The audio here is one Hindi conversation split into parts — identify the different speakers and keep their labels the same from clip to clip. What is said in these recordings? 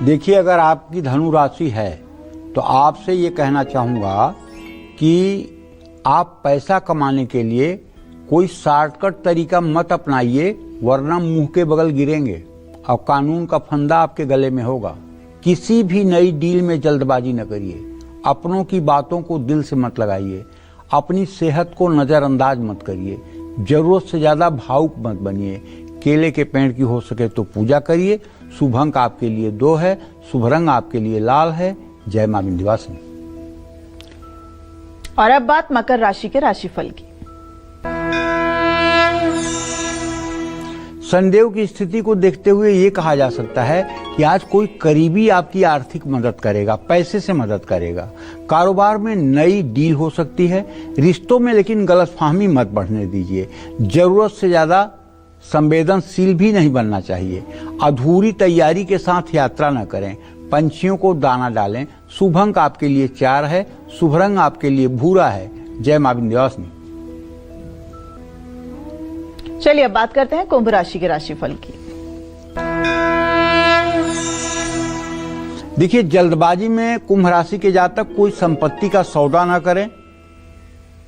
Speaker 1: देखिए, अगर आपकी धनु राशि है तो आपसे ये कहना चाहूँगा कि आप पैसा कमाने के लिए कोई शॉर्टकट तरीका मत अपनाइए, वरना मुंह के बगल गिरेंगे और कानून का फंदा आपके गले में होगा। किसी भी नई डील में जल्दबाजी न करिए, अपनों की बातों को दिल से मत लगाइए, अपनी सेहत को नज़रअंदाज मत करिए, जरूरत से ज़्यादा भावुक मत बनिए। केले के पेड़ की हो सके तो पूजा करिए। शुभ अंक आपके लिए 2 है, शुभ रंग आपके लिए लाल है। जय मां विंध्यवासिनी।
Speaker 2: और अब बात मकर राशि के राशिफल की।
Speaker 1: शनिदेव की स्थिति को देखते हुए ये कहा जा सकता है कि आज कोई करीबी आपकी आर्थिक मदद करेगा, पैसे से मदद करेगा। कारोबार में नई डील हो सकती है। रिश्तों में लेकिन गलतफहमी मत बढ़ने दीजिए। जरूरत से ज्यादा संवेदनशील भी नहीं बनना चाहिए। अधूरी तैयारी के साथ यात्रा न करें। पंछियों को दाना डालें। शुभ अंक आपके लिए 4 है, शुभ रंग आपके लिए भूरा है। जय मां विंध्यवासिनी।
Speaker 2: चलिए अब बात करते हैं कुंभ राशि के राशिफल की।
Speaker 1: देखिए, जल्दबाजी में कुंभ राशि के जातक कोई संपत्ति का सौदा न करें।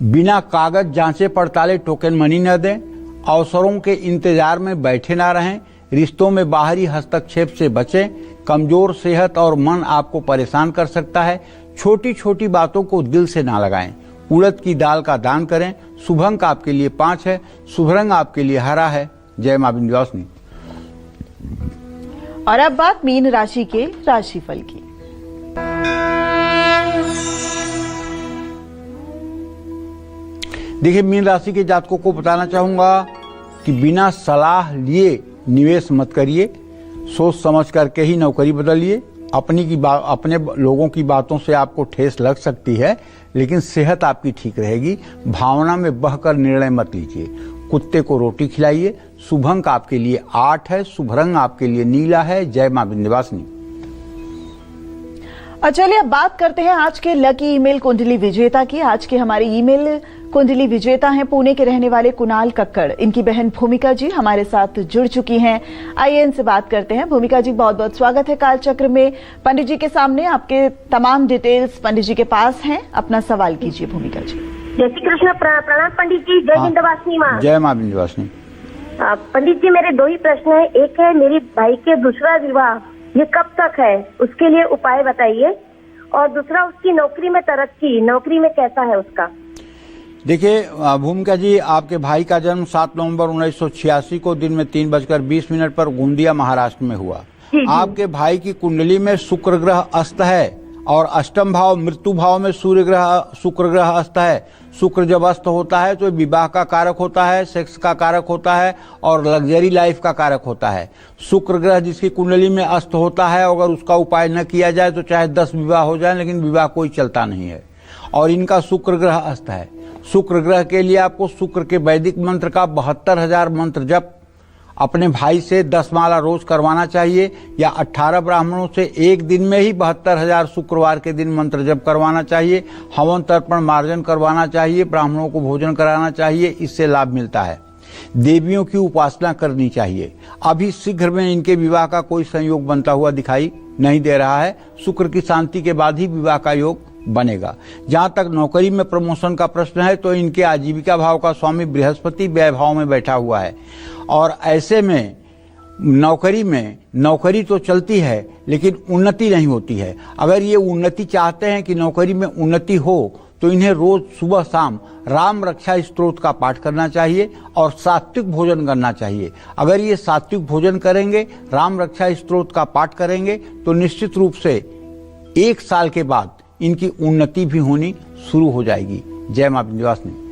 Speaker 1: बिना कागज जांचे पड़ताले टोकन मनी न दें। अवसरों के इंतजार में बैठे ना रहें। रिश्तों में बाहरी हस्तक्षेप से बचें। कमजोर सेहत और मन आपको परेशान कर सकता है। छोटी छोटी बातों को दिल से ना लगाएं। उड़द की दाल का दान करें। शुभ अंक आपके लिए 5 है, शुभ रंग आपके लिए हरा है। जय मां विंध्यवासिनी।
Speaker 2: और अब बात मीन राशि के राशिफल की।
Speaker 1: देखिए, मीन राशि के जातकों को बताना चाहूंगा कि बिना सलाह लिए निवेश मत करिए। सोच समझ करके ही नौकरी बदलिए। अपने लोगों की बातों से आपको ठेस लग सकती है, लेकिन सेहत आपकी ठीक रहेगी। भावना में बहकर निर्णय मत लीजिए। कुत्ते को रोटी खिलाइए। शुभ अंक आपके लिए 8 है, शुभ रंग आपके लिए नीला है। जय मां विंध्यवासिनी।
Speaker 2: और चलिए अब बात करते हैं आज के लकी ईमेल कुंडली विजेता की। आज के हमारे ईमेल कुंडली विजेता हैं पुणे के रहने वाले कुणाल कक्कड़। इनकी बहन भूमिका जी हमारे साथ जुड़ चुकी हैं। आइए इनसे बात करते हैं। भूमिका जी, बहुत बहुत स्वागत है कालचक्र में। पंडित जी के सामने आपके तमाम डिटेल्स पंडित जी के पास हैं। अपना सवाल कीजिए भूमिका जी।
Speaker 3: जय श्री कृष्ण। प्रणाम पंडित जी। जय विंध्यवासिनी माँ।
Speaker 1: जय मां विंध्यवासिनी।
Speaker 3: पंडित जी, मेरे 2 ही प्रश्न है। एक है मेरी भाई के दूसरा विवाह, ये कब तक है, उसके लिए उपाय बताइए। और दूसरा, उसकी नौकरी में तरक्की, नौकरी में कैसा है उसका।
Speaker 1: देखिए भूमिका जी, आपके भाई का जन्म 7 नवंबर 1986 को दिन में 3:20 पर गोंदिया महाराष्ट्र में हुआ। आपके भाई की कुंडली में शुक्र ग्रह अस्त है और अष्टम भाव मृत्यु भाव में शुक्र ग्रह अस्त है। शुक्र जब अस्त होता है तो विवाह का कारक होता है, सेक्स का कारक होता है और लग्जरी लाइफ का कारक होता है। शुक्र ग्रह जिसकी कुंडली में अस्त होता है, अगर उसका उपाय न किया जाए तो चाहे 10 विवाह हो जाए, लेकिन विवाह कोई चलता नहीं है। और इनका शुक्र ग्रह अस्त है। शुक्र ग्रह के लिए आपको शुक्र के वैदिक मंत्र का 72,000 मंत्र जप अपने भाई से 10 माला रोज करवाना चाहिए, या 18 ब्राह्मणों से एक दिन में ही 72,000 शुक्रवार के दिन मंत्र जप करवाना चाहिए। हवन तर्पण मार्जन करवाना चाहिए। ब्राह्मणों को भोजन कराना चाहिए। इससे लाभ मिलता है। देवियों की उपासना करनी चाहिए। अभी शीघ्र में इनके विवाह का कोई संयोग बनता हुआ दिखाई नहीं दे रहा है। शुक्र की शांति के बाद ही विवाह का योग बनेगा। जहां तक नौकरी में प्रमोशन का प्रश्न है, तो इनके आजीविका भाव का स्वामी बृहस्पति व्यय भाव में बैठा हुआ है। और ऐसे में नौकरी तो चलती है, लेकिन उन्नति नहीं होती है। अगर ये उन्नति चाहते हैं कि नौकरी में उन्नति हो, तो इन्हें रोज सुबह शाम राम रक्षा स्तोत्र का पाठ करना चाहिए और सात्विक भोजन करना चाहिए। अगर ये सात्विक भोजन करेंगे, राम रक्षा स्तोत्र का पाठ करेंगे, तो निश्चित रूप से 1 साल के बाद इनकी उन्नति भी होनी शुरू हो जाएगी। जय मां विंध्यवासिनी।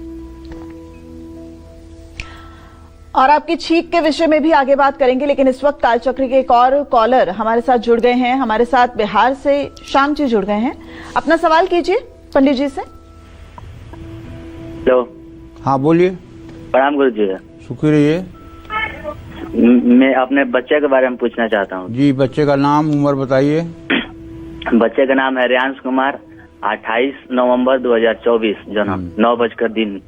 Speaker 2: और आपकी छींक के विषय में भी आगे बात करेंगे, लेकिन इस वक्त कालचक्र के एक और कॉलर हमारे साथ जुड़ गए हैं। हमारे साथ बिहार से श्याम जी जुड़ गए हैं। अपना सवाल कीजिए पंडित जी से।
Speaker 4: हेलो।
Speaker 1: हाँ बोलिए।
Speaker 4: प्रणाम गुरु जी।
Speaker 1: सुखी रहिए।
Speaker 4: मैं अपने बच्चे के बारे में पूछना चाहता हूँ।
Speaker 1: जी, बच्चे का नाम उम्र बताइए।
Speaker 4: बच्चे का नाम है रियांश कुमार। 28 नवंबर 2024 जन्म 9 बजकर दिन।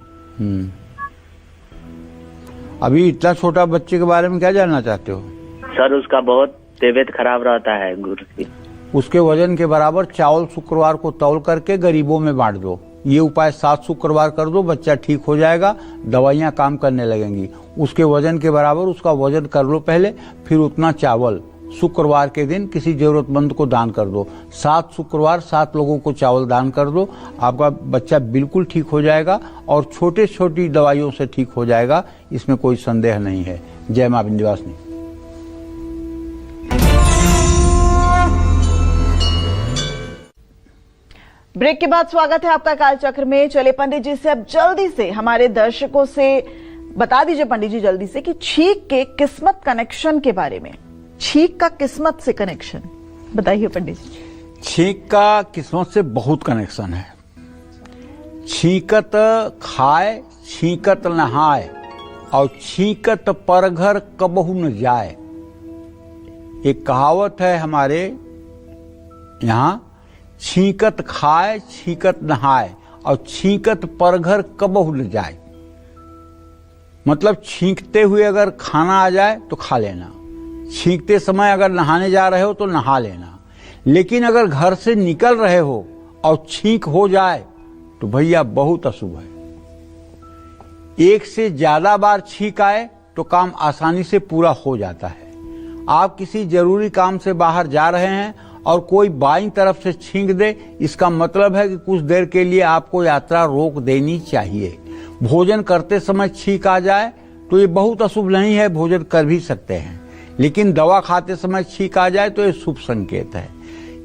Speaker 1: अभी इतना छोटा बच्चे के बारे में क्या जानना चाहते हो?
Speaker 4: सर, उसका बहुत तबीयत खराब रहता है गुरु जी।
Speaker 1: उसके वजन के बराबर चावल शुक्रवार को तौल करके गरीबों में बांट दो। ये उपाय 7 शुक्रवार कर दो, बच्चा ठीक हो जाएगा, दवाइयाँ काम करने लगेंगी। उसके वजन के बराबर उसका वजन कर लो पहले, फिर उतना चावल शुक्रवार के दिन किसी जरूरतमंद को दान कर दो। 7 शुक्रवार 7 लोगों को चावल दान कर दो, आपका बच्चा बिल्कुल ठीक हो जाएगा और छोटे छोटी दवाइयों से ठीक हो जाएगा, इसमें कोई संदेह नहीं है। जय मां विंध्यवासिनी।
Speaker 2: ब्रेक के बाद स्वागत है आपका कालचक्र में। चले पंडित जी से अब जल्दी से हमारे दर्शकों से बता दीजिए पंडित जी जल्दी से कि छींक के किस्मत कनेक्शन के बारे में। छींक का किस्मत से कनेक्शन बताइए पंडित जी।
Speaker 1: छींक का किस्मत से बहुत कनेक्शन है। छींकत खाए छींकत नहाए और छींकत पर घर कबहू न जाए। एक कहावत है हमारे यहाँ, छींकत खाए छींकत नहाए और छींकत पर घर कबहू न जाए। मतलब छींकते हुए अगर खाना आ जाए तो खा लेना, छींकते समय अगर नहाने जा रहे हो तो नहा लेना, लेकिन अगर घर से निकल रहे हो और छींक हो जाए तो भैया बहुत अशुभ है। एक से ज्यादा बार छींक आए तो काम आसानी से पूरा हो जाता है। आप किसी जरूरी काम से बाहर जा रहे हैं और कोई बाईं तरफ से छींक दे, इसका मतलब है कि कुछ देर के लिए आपको यात्रा रोक देनी चाहिए। भोजन करते समय छींक आ जाए तो ये बहुत अशुभ नहीं है, भोजन कर भी सकते हैं, लेकिन दवा खाते समय छींक आ जाए तो ये शुभ संकेत है।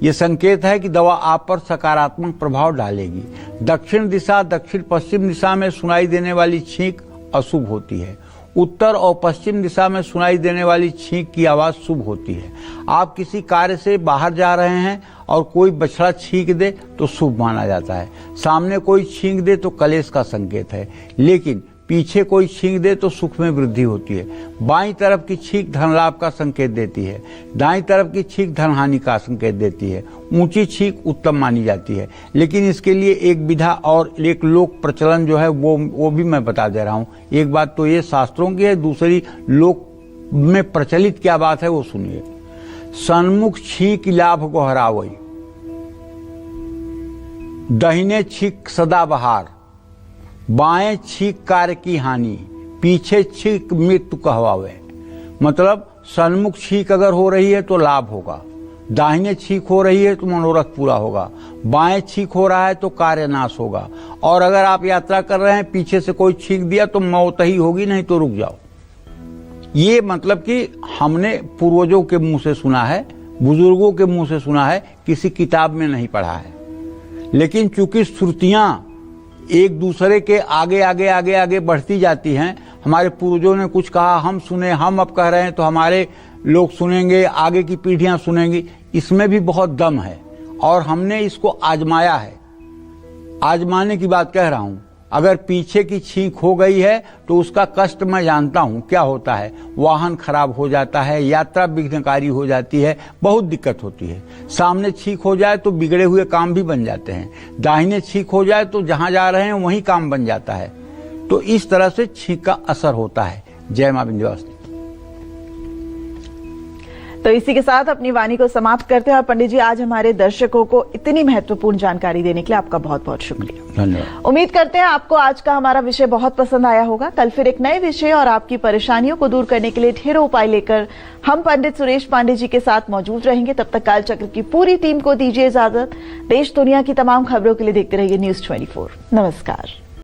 Speaker 1: ये संकेत है कि दवा आप पर सकारात्मक प्रभाव डालेगी। दक्षिण दिशा दक्षिण पश्चिम दिशा में सुनाई देने वाली छींक अशुभ होती है। उत्तर और पश्चिम दिशा में सुनाई देने वाली छींक की आवाज शुभ होती है। आप किसी कार्य से बाहर जा रहे हैं और कोई बछड़ा छींक दे तो शुभ माना जाता है। सामने कोई छींक दे तो कलेश का संकेत है, लेकिन पीछे कोई छींक दे तो सुख में वृद्धि होती है। बाईं तरफ की छींक धन लाभ का संकेत देती है, दाईं तरफ की छींक धन हानि का संकेत देती है। ऊंची छींक उत्तम मानी जाती है, लेकिन इसके लिए एक विधा और एक लोक प्रचलन जो है वो भी मैं बता दे रहा हूँ। एक बात तो ये शास्त्रों की है, दूसरी लोक में प्रचलित क्या बात है वो सुनिए। सन्मुख छींक लाभ गोहरावई, दाहिने छींक सदा बहार, बाएं छींक कार्य की हानि, पीछे छींक मृत्यु कहवावे। मतलब सन्मुख छींक अगर हो रही है तो लाभ होगा, दाहिने छींक हो रही है तो मनोरथ पूरा होगा, बाएं छींक हो रहा है तो कार्य नाश होगा। और अगर आप यात्रा कर रहे हैं पीछे से कोई छींक दिया तो मौत ही होगी, नहीं तो रुक जाओ। ये मतलब कि हमने पूर्वजों के मुंह से सुना है, बुजुर्गों के मुंह से सुना है, किसी किताब में नहीं पढ़ा है। लेकिन चूंकि श्रुतियां एक दूसरे के आगे आगे आगे आगे बढ़ती जाती हैं, हमारे पूर्वजों ने कुछ कहा हम सुने, हम अब कह रहे हैं तो हमारे लोग सुनेंगे, आगे की पीढ़ियां सुनेंगी, इसमें भी बहुत दम है और हमने इसको आजमाया है। आजमाने की बात कह रहा हूं। अगर पीछे की छींक हो गई है तो उसका कष्ट मैं जानता हूं क्या होता है। वाहन खराब हो जाता है, यात्रा विघ्नकारी हो जाती है, बहुत दिक्कत होती है। सामने छींक हो जाए तो बिगड़े हुए काम भी बन जाते हैं, दाहिने छींक हो जाए तो जहां जा रहे हैं वहीं काम बन जाता है। तो इस तरह से छींक का असर होता है। जय मां विंध्यवासिनी।
Speaker 2: तो इसी के साथ अपनी वाणी को समाप्त करते हैं। और पंडित जी आज हमारे दर्शकों को इतनी महत्वपूर्ण जानकारी देने के लिए आपका बहुत बहुत शुक्रिया।
Speaker 1: धन्यवाद।
Speaker 2: उम्मीद करते हैं आपको आज का हमारा विषय बहुत पसंद आया होगा। कल फिर एक नए विषय और आपकी परेशानियों को दूर करने के लिए ढेरों उपाय लेकर हम पंडित सुरेश पांडे जी के साथ मौजूद रहेंगे। तब तक कालचक्र की पूरी टीम को दीजिए इजाजत। देश दुनिया की तमाम खबरों के लिए देखते रहिए News 24। नमस्कार।